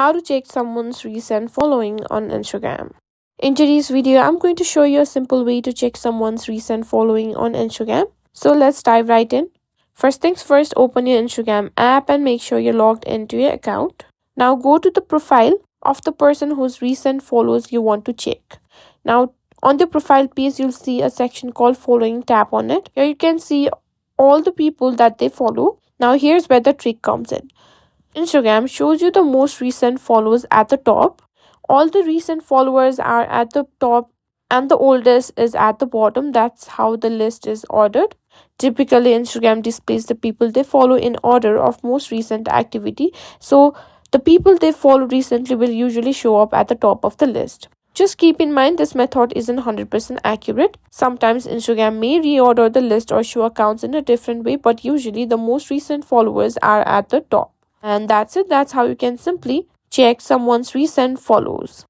how to check someone's recent following on Instagram. In today's video, I'm going to show you a simple way to check someone's recent following on Instagram. So let's dive right in. First things first, open your Instagram app and make sure you're logged into your account. Now go to the profile of the person whose recent follows you want to check. Now on the profile page, you'll see a section called following. Tap on it. Here you can see all the people that they follow. Now here's where the trick comes in. Instagram shows you the most recent followers at the top. All the recent followers are at the top and the oldest is at the bottom. That's how the list is ordered. Typically, Instagram displays the people they follow in order of most recent activity. So, the people they follow recently will usually show up at the top of the list. Just keep in mind this method isn't 100% accurate. Sometimes Instagram may reorder the list or show accounts in a different way, but usually the most recent followers are at the top. And that's it. That's how you can simply check someone's recent follows.